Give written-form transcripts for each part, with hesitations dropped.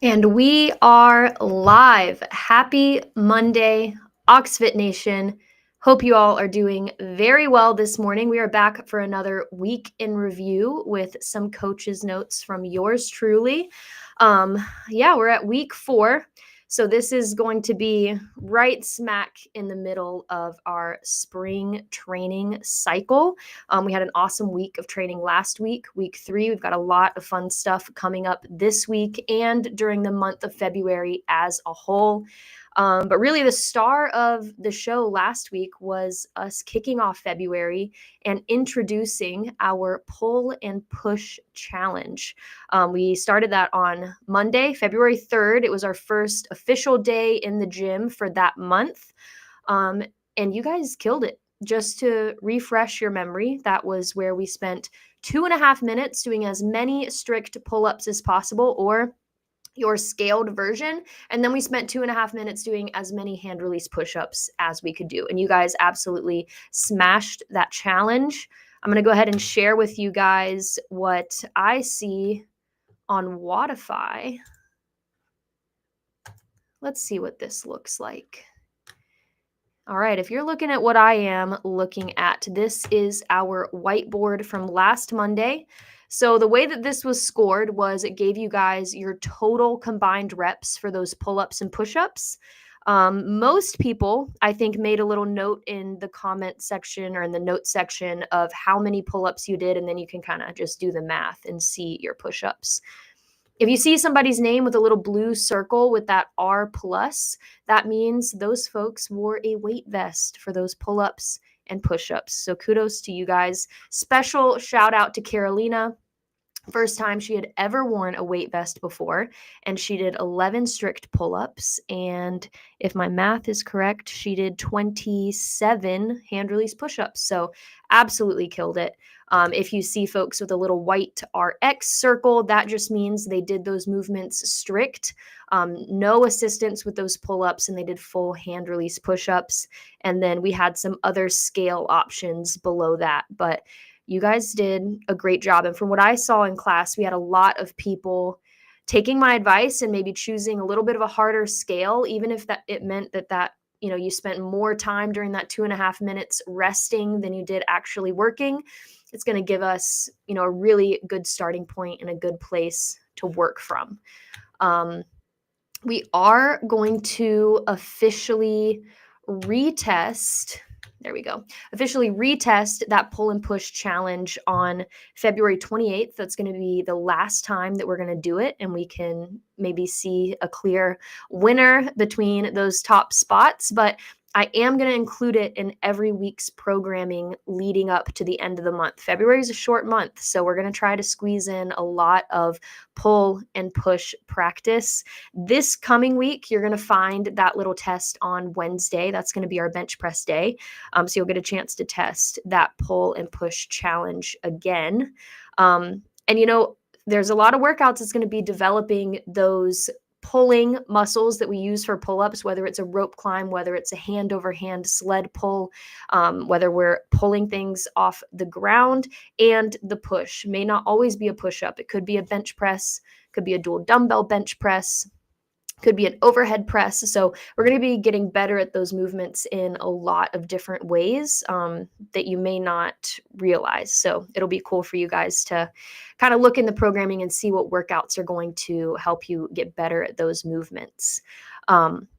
And we are live. Happy Monday, OxFit Nation. Hope you all are doing very well this morning. We are back for another week in review with some coaches' notes from yours truly. We're at week 4. So this is going to be right smack in the middle of our spring training cycle. We had an awesome week of training last week, week 3. We've got a lot of fun stuff coming up this week and during the month of February as a whole. But really, the star of the show last week was us kicking off February and introducing our pull and push challenge. We started that on Monday, February 3rd. It was our first official day in the gym for that month. And you guys killed it. Just to refresh your memory, that was where we spent 2.5 minutes doing as many strict pull-ups as possible, or your scaled version. And then we spent 2.5 minutes doing as many hand release push-ups as we could do. And you guys absolutely smashed that challenge. I'm going to go ahead and share with you guys what I see on Wodify. Let's see what this looks like. All right, if you're looking at what I am looking at, this is our whiteboard from last Monday. So the way that this was scored was it gave you guys your total combined reps for those pull-ups and push-ups. Most people, I think, made a little note in the comment section or in the note section of how many pull-ups you did, and then you can kind of just do the math and see your push-ups. If you see somebody's name with a little blue circle with that R plus, that means those folks wore a weight vest for those pull-ups and push-ups. So kudos to you guys. Special shout out to Carolina. First time she had ever worn a weight vest before, and she did 11 strict pull-ups, and if my math is correct, she did 27 hand release push-ups. So absolutely killed it. If you see folks with a little white RX circle, that just means they did those movements strict, no assistance with those pull-ups, and they did full hand release push-ups. And then we had some other scale options below that, but you guys did a great job. And from what I saw in class, we had a lot of people taking my advice and maybe choosing a little bit of a harder scale, even if that it meant that you spent more time during that 2.5 minutes resting than you did actually working. It's going to give us, a really good starting point and a good place to work from. We are going to officially retest that pull and push challenge on February 28th. That's going to be the last time that we're going to do it, and we can maybe see a clear winner between those top spots. But I am going to include it in every week's programming leading up to the end of the month. February is a short month, so we're going to try to squeeze in a lot of pull and push practice. This coming week, you're going to find that little test on Wednesday. That's going to be our bench press day. So you'll get a chance to test that pull and push challenge again. There's a lot of workouts that's going to be developing those pulling muscles that we use for pull-ups, whether it's a rope climb, whether it's a hand over hand sled pull, whether we're pulling things off the ground. And the push may not always be a push-up. It could be a bench press, could be a dual dumbbell bench press, could be an overhead press. So we're going to be getting better at those movements in a lot of different ways that you may not realize. So it'll be cool for you guys to kind of look in the programming and see what workouts are going to help you get better at those movements.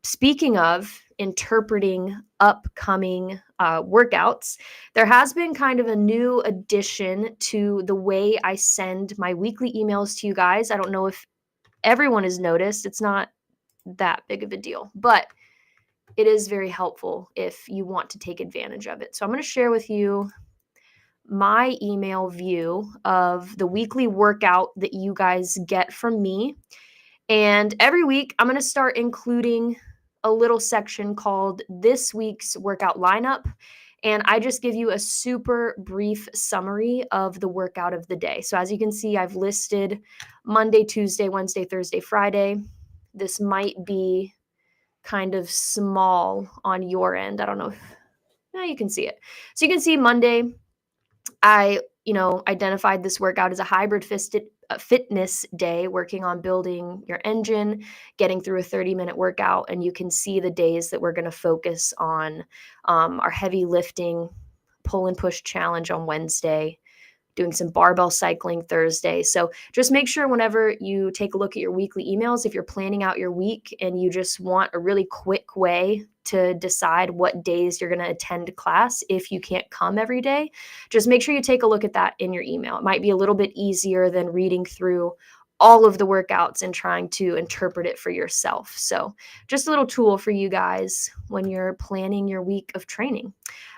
Speaking of interpreting upcoming workouts, there has been kind of a new addition to the way I send my weekly emails to you guys. I don't know if everyone has noticed. It's not that big of a deal, but it is very helpful if you want to take advantage of it. So I'm going to share with you my email view of the weekly workout that you guys get from me. And every week I'm going to start including a little section called this week's workout lineup. And I just give you a super brief summary of the workout of the day. So as you can see, I've listed Monday, Tuesday, Wednesday, Thursday, Friday. This might be kind of small on your end. I don't know if you can see it. So you can see Monday, I identified this workout as a hybrid fitness day, working on building your engine, getting through a 30-minute workout, and you can see the days that we're going to focus on our heavy lifting pull and push challenge on Wednesday, doing some barbell cycling Thursday. So just make sure whenever you take a look at your weekly emails, if you're planning out your week and you just want a really quick way to decide what days you're going to attend class if you can't come every day, just make sure you take a look at that in your email. It might be a little bit easier than reading through all of the workouts and trying to interpret it for yourself. So just a little tool for you guys when you're planning your week of training.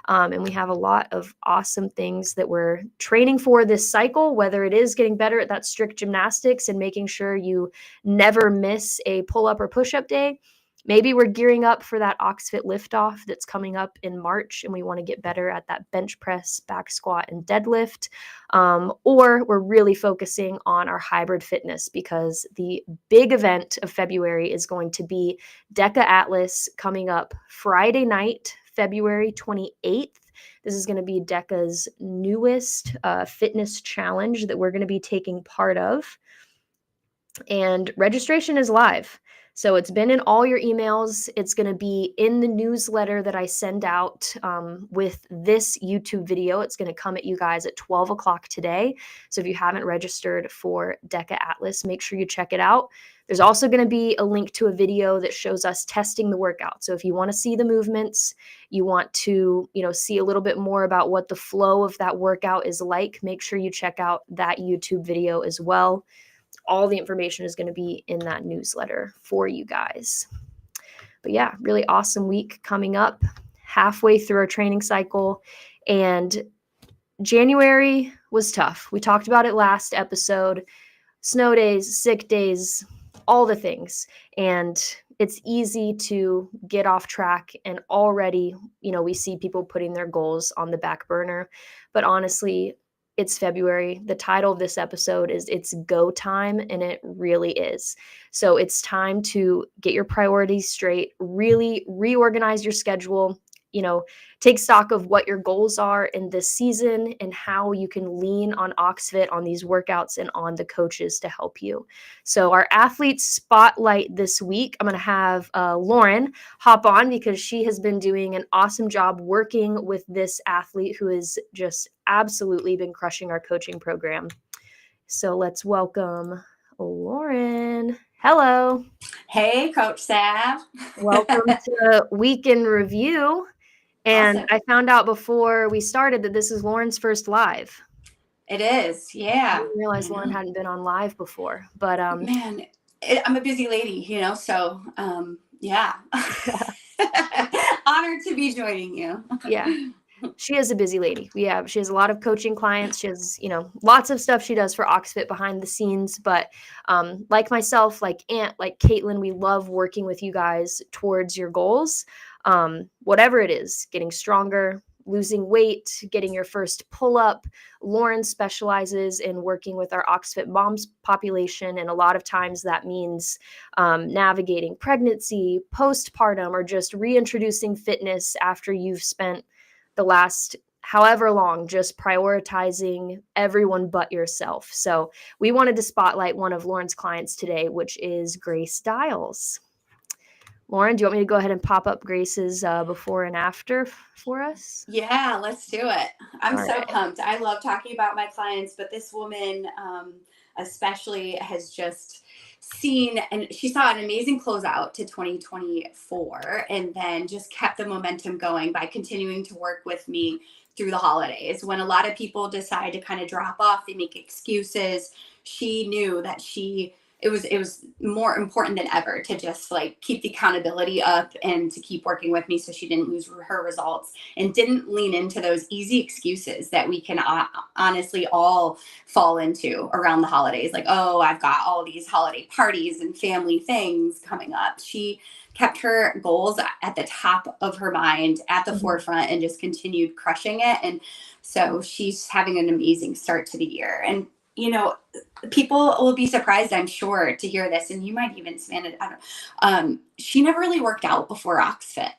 And we have a lot of awesome things that we're training for this cycle, whether it is getting better at that strict gymnastics and making sure you never miss a pull-up or push-up day. Maybe we're gearing up for that OxFit liftoff that's coming up in March, and we want to get better at that bench press, back squat, and deadlift. Or we're really focusing on our hybrid fitness because the big event of February is going to be DECA Atlas coming up Friday night, February 28th. This is going to be DECA's newest fitness challenge that we're going to be taking part of. And registration is live. So it's been in all your emails. It's going to be in the newsletter that I send out with this YouTube video. It's going to come at you guys at 12 o'clock today. So if you haven't registered for DECA Atlas, make sure you check it out. There's also going to be a link to a video that shows us testing the workout. So if you want to see the movements, you want to, see a little bit more about what the flow of that workout is like, make sure you check out that YouTube video as well. All the information is going to be in that newsletter for you guys. But yeah, really awesome week coming up, halfway through our training cycle. And January was tough. We talked about it last episode. Snow days, sick days, all the things. And it's easy to get off track. And already, we see people putting their goals on the back burner. But honestly, it's February. The title of this episode is It's Go Time, and it really is. So it's time to get your priorities straight, really reorganize your schedule, take stock of what your goals are in this season and how you can lean on OxFit, on these workouts, and on the coaches to help you. So our athlete spotlight this week, I'm going to have Lauren hop on because she has been doing an awesome job working with this athlete who has just absolutely been crushing our coaching program. So let's welcome Lauren. Hello. Hey, Coach Sav. Welcome to Week in Review. And Awesome. I found out before we started that this is Lauren's first live. It is, yeah. I didn't realize Lauren hadn't been on live before, but man, I'm a busy lady, so yeah. Honored to be joining you. Yeah. She is a busy lady. She has a lot of coaching clients. She has, lots of stuff she does for OxFit behind the scenes. But like myself, like Ant, like Caitlin, we love working with you guys towards your goals. Whatever it is, getting stronger, losing weight, getting your first pull-up. Lauren specializes in working with our OxFit moms population, and a lot of times that means navigating pregnancy, postpartum, or just reintroducing fitness after you've spent the last however long just prioritizing everyone but yourself. So we wanted to spotlight one of Lauren's clients today, which is Grace Dials. Lauren, do you want me to go ahead and pop up Grace's before and after for us? Yeah, let's do it. I'm so pumped. I love talking about my clients, but this woman especially has just seen, and she saw an amazing closeout to 2024 and then just kept the momentum going by continuing to work with me through the holidays. When a lot of people decide to kind of drop off, they make excuses. She knew that it was more important than ever to just keep the accountability up and to keep working with me so she didn't lose her results and didn't lean into those easy excuses that we can honestly all fall into around the holidays. Oh, I've got all these holiday parties and family things coming up. She kept her goals at the top of her mind, at the forefront, and just continued crushing it. And so she's having an amazing start to the year. And people will be surprised, I'm sure, to hear this, and you might even stand it. She never really worked out before OxFit.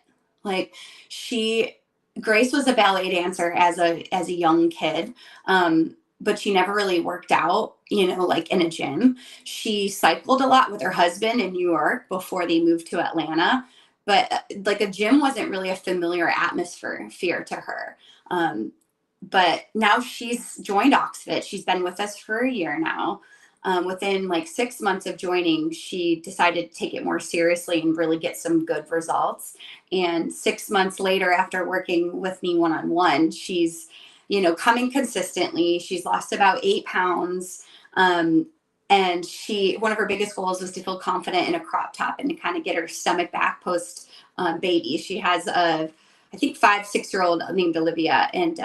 Grace was a ballet dancer as a young kid. but she never really worked out, like in a gym. She cycled a lot with her husband in New York before they moved to Atlanta. But like a gym wasn't really a familiar atmosphere to her. But now she's joined OxFit. She's been with us for a year now. Within like 6 months of joining, she decided to take it more seriously and really get some good results. And 6 months later, after working with me one-on-one, she's, coming consistently. She's lost about 8 pounds. And one of her biggest goals was to feel confident in a crop top and to kind of get her stomach back post baby. She has I think 5-6-year-old named Olivia. And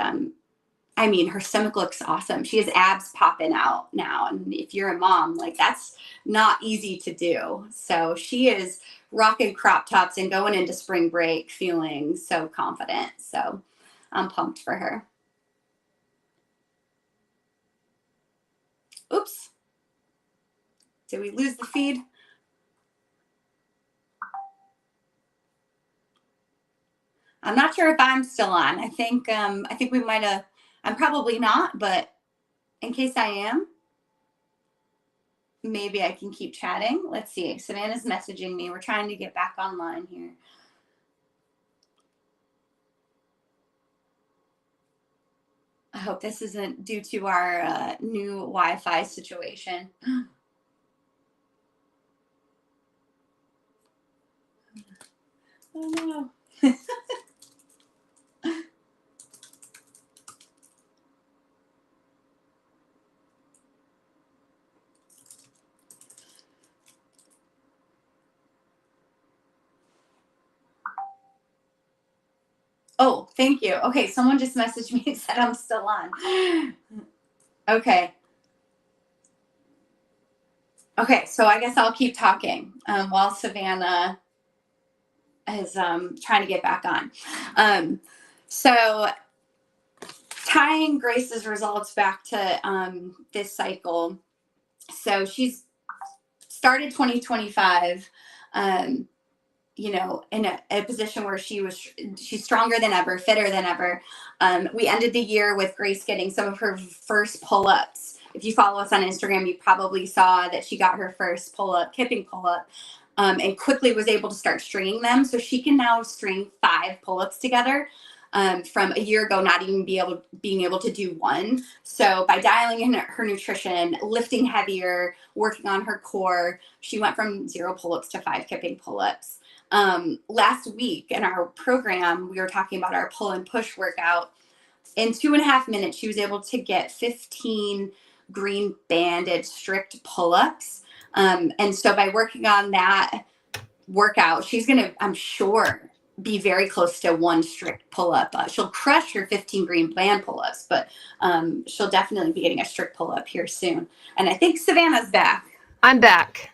her stomach looks awesome. She has abs popping out now. And if you're a mom, like that's not easy to do. So she is rocking crop tops and going into spring break feeling so confident. So I'm pumped for her. Oops. Did we lose the feed? I'm not sure if I'm still on. I think we might have. I'm probably not, but in case I am, maybe I can keep chatting. Let's see. Savannah's messaging me. We're trying to get back online here. I hope this isn't due to our new Wi-Fi situation. Oh no. Oh, thank you. Okay, someone just messaged me and said I'm still on. Okay. Okay, so I guess I'll keep talking while Savannah is trying to get back on. So tying Grace's results back to this cycle. So she's started 2025, in a position where she's stronger than ever, fitter than ever. We ended the year with Grace getting some of her first pull-ups. If you follow us on Instagram, you probably saw that she got her first kipping pull-up, and quickly was able to start stringing them. So she can now string 5 pull-ups together. From a year ago, not even being able to do one. So by dialing in her nutrition, lifting heavier, working on her core, she went from 0 pull-ups to 5 kipping pull-ups. Last week in our program, we were talking about our pull and push workout. In 2.5 minutes, she was able to get 15 green banded strict pull-ups. And so by working on that workout, she's going to, I'm sure, be very close to 1 strict pull-up. She'll crush her 15 green band pull-ups, but she'll definitely be getting a strict pull-up here soon. And I think Savannah's back. I'm back.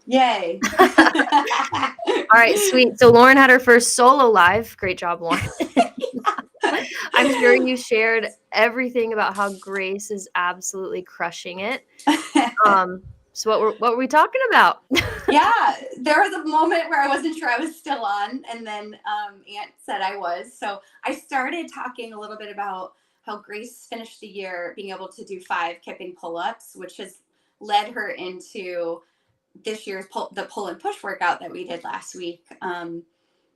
Yay. All right, sweet. So Lauren had her first solo live. Great job, Lauren. I'm sure you shared everything about how Grace is absolutely crushing it. So what were we talking about? Yeah, there was a moment where I wasn't sure I was still on, and then Aunt said I was. So I started talking a little bit about how Grace finished the year being able to do 5 kipping pull-ups, which has led her into this year's the pull and push workout that we did last week.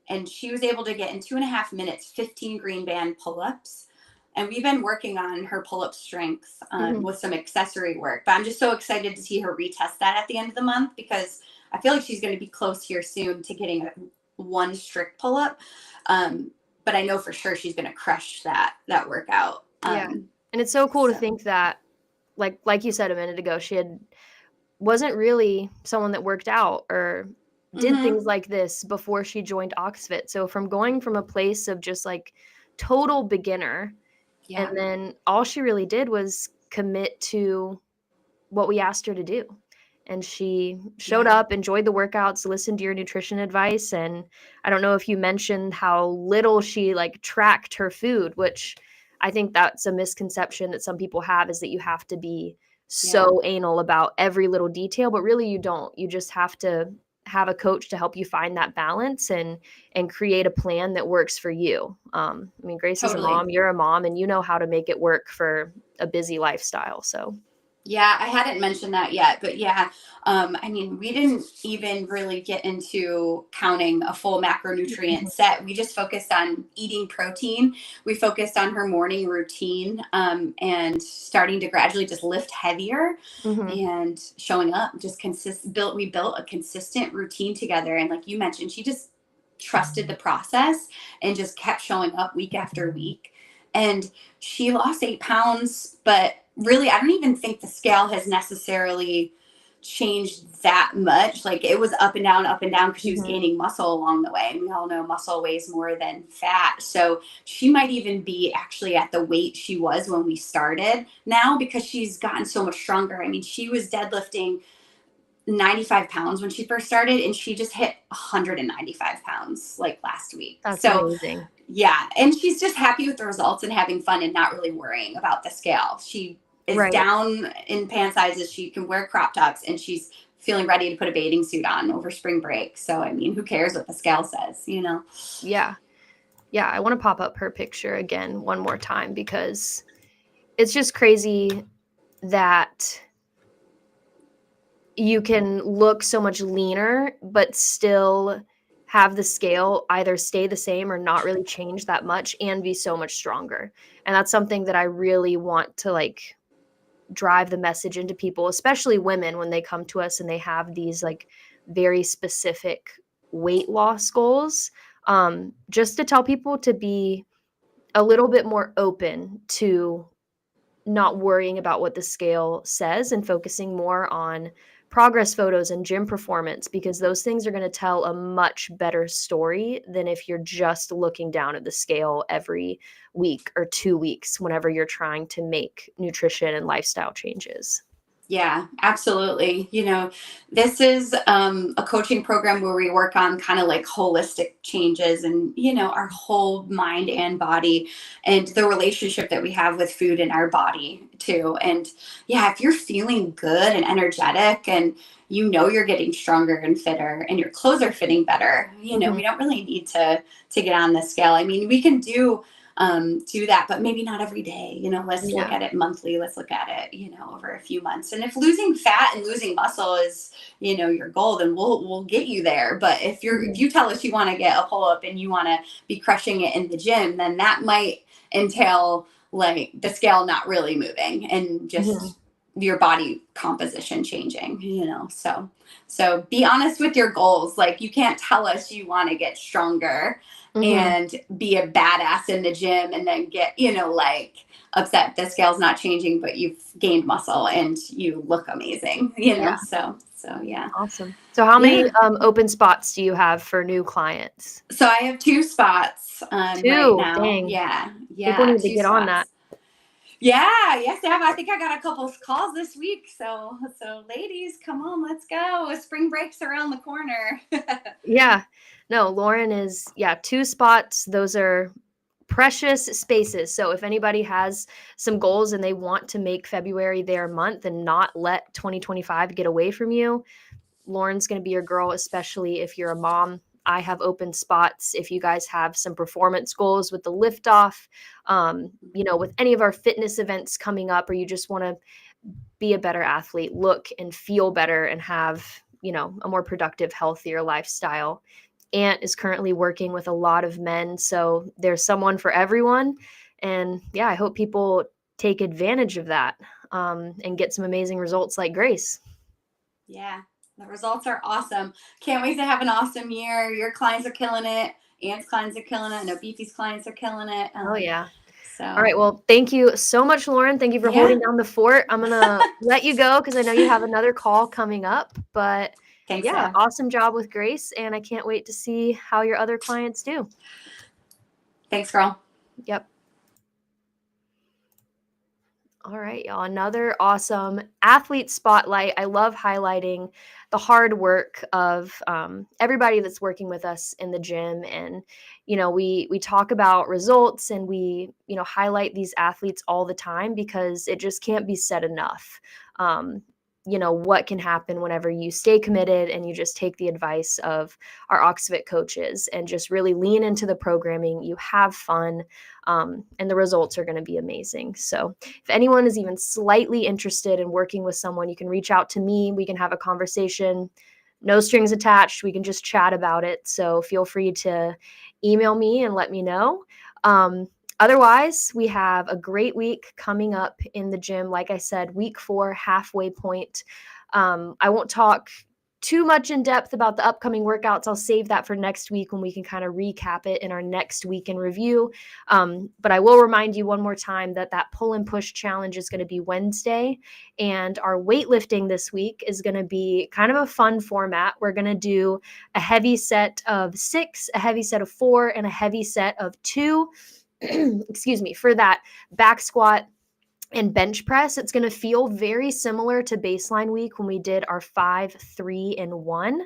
And she was able to get in 2.5 minutes 15 green band pull-ups. And we've been working on her pull-up strength with some accessory work. But I'm just so excited to see her retest that at the end of the month, because I feel like she's going to be close here soon to getting 1 strict pull-up. But I know for sure she's going to crush that workout. Yeah. And it's so cool to think that, like you said a minute ago, she wasn't really someone that worked out or did things like this before she joined OxFit. So from going from a place of just like total beginner, and then all she really did was commit to what we asked her to do. And she showed up, enjoyed the workouts, listened to your nutrition advice. And I don't know if you mentioned how little she like tracked her food, which I think that's a misconception that some people have, is that you have to be so anal about every little detail, but really you don't. You just have to have a coach to help you find that balance and create a plan that works for you. I mean, Grace is a Totally. mom, you're a mom, and you know how to make it work for a busy lifestyle. So Yeah, I hadn't mentioned that yet, but yeah, I mean, we didn't even really get into counting a full macronutrient Mhm. set. We just focused on eating protein. We focused on her morning routine, and starting to gradually just lift heavier Mhm. and showing up. Just we built a consistent routine together, and like you mentioned, she just trusted the process and just kept showing up week after week. And she lost 8 pounds, but really, I don't even think the scale has necessarily changed that much. Like it was up and down because she was Mhm. gaining muscle along the way. And we all know muscle weighs more than fat. So she might even be actually at the weight she was when we started now because she's gotten so much stronger. I mean, she was deadlifting 95 pounds when she first started, and she just hit 195 pounds like last week. That's So amazing. yeah, and she's just happy with the results and having fun and not really worrying about the scale. She is Right. down in pant sizes. She can wear crop tops, and she's feeling ready to put a bathing suit on over spring break. So, I mean, who cares what the scale says, you know? Yeah. Yeah, I want to pop up her picture again one more time because it's just crazy that you can look so much leaner, but still have the scale either stay the same or not really change that much and be so much stronger. And that's something that I really want to like drive the message into people, especially women when they come to us and they have these like very specific weight loss goals. Just to tell people to be a little bit more open to not worrying about what the scale says and focusing more on progress photos and gym performance because those things are going to tell a much better story than if you're just looking down at the scale every week or 2 weeks whenever you're trying to make nutrition and lifestyle changes. Yeah, absolutely. You know, this is a coaching program where we work on kind of like holistic changes and, you know, our whole mind and body and the relationship that we have with food in our body too. And yeah, if you're feeling good and energetic and you know you're getting stronger and fitter and your clothes are fitting better, you know, Mhm. we don't really need to get on the scale. I mean, we can do that, but maybe not every day. You know, let's look Yeah. at it monthly. Let's look at it, you know, over a few months. And if losing fat and losing muscle is, you know, your goal, then we'll get you there. But if Mhm. you tell us you want to get a pull up and you want to be crushing it in the gym, then that might entail like the scale not really moving and Mhm. just your body composition changing, you know. So be honest with your goals. Like you can't tell us you want to get stronger Mhm. and be a badass in the gym and then get, you know, like upset the scale's not changing, but you've gained muscle and you look amazing, you Yeah. know? So yeah. Awesome. So how many Yeah. open spots do you have for new clients? So I have 2 spots right 2. now. Dang. Yeah. People Yeah. need to Two get on that. spots. Yeah. Yes, Ab. I think I got a couple of calls this week. So ladies, come on, let's go. Spring break's around the corner. Yeah. No, Lauren is, yeah, 2 spots. Those are precious spaces. So if anybody has some goals and they want to make February their month and not let 2025 get away from you, Lauren's going to be your girl, especially if you're a mom. I have open spots. If you guys have some performance goals with the lift off, with any of our fitness events coming up, or you just want to be a better athlete, look and feel better, and have, a more productive, healthier lifestyle. Aunt is currently working with a lot of men. So there's someone for everyone. And yeah, I hope people take advantage of that and get some amazing results like Grace. Yeah, the results are awesome. Can't wait to have an awesome year. Your clients are killing it. Ant's clients are killing it. I know Beefy's clients are killing it. Oh, yeah. All So right. Well, thank you so much, Lauren. Thank you for yeah. holding down the fort. I'm going to let you go because I know you have another call coming up. But Thanks, yeah, Deb. awesome job with Grace. And I can't wait to see how your other clients do. Thanks, girl. Yep. All right, y'all. Another awesome athlete spotlight. I love highlighting the hard work of everybody that's working with us in the gym, and we talk about results, and we highlight these athletes all the time because it just can't be said enough. Um, what can happen whenever you stay committed and you just take the advice of our OxFit coaches and just really lean into the programming. You have fun, and the results are going to be amazing. So if anyone is even slightly interested in working with someone, you can reach out to me. We can have a conversation. No strings attached. We can just chat about it. So feel free to email me and let me know. Otherwise, we have a great week coming up in the gym. Like I said, week 4, halfway point. I won't talk too much in depth about the upcoming workouts. I'll save that for next week when we can kind of recap it in our next week in review. But I will remind you one more time that pull and push challenge is going to be Wednesday. And our weightlifting this week is going to be kind of a fun format. We're going to do a heavy set of 6, a heavy set of 4, and a heavy set of 2. Excuse me, for that back squat and bench press. It's going to feel very similar to baseline week when we did our 5, 3, and 1.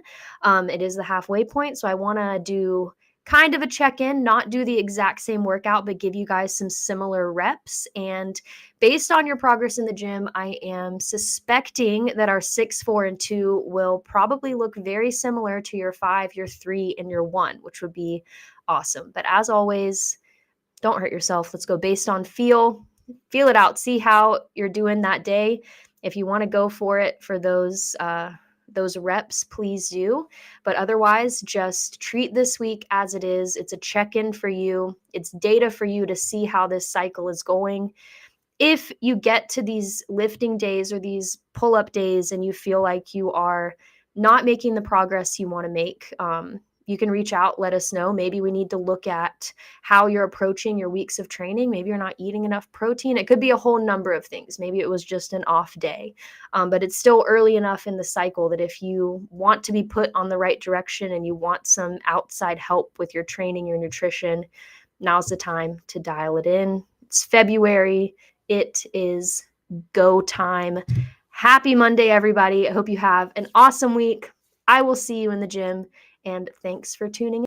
It is the halfway point. So I want to do kind of a check-in, not do the exact same workout, but give you guys some similar reps. And based on your progress in the gym, I am suspecting that our 6, 4, and 2 will probably look very similar to your 5, your 3, and your 1, which would be awesome. But as always, don't hurt yourself. Let's go based on feel it out. See how you're doing that day. If you want to go for it for those reps, please do. But otherwise, just treat this week as it is. It's a check-in for you. It's data for you to see how this cycle is going. If you get to these lifting days or these pull-up days and you feel like you are not making the progress you want to make, you can reach out, let us know. Maybe we need to look at how you're approaching your weeks of training. Maybe you're not eating enough protein. It could be a whole number of things. Maybe it was just an off day, but it's still early enough in the cycle that if you want to be put on the right direction and you want some outside help with your training, your nutrition, now's the time to dial it in. It's February. It is go time. Happy Monday, everybody. I hope you have an awesome week. I will see you in the gym. And thanks for tuning in.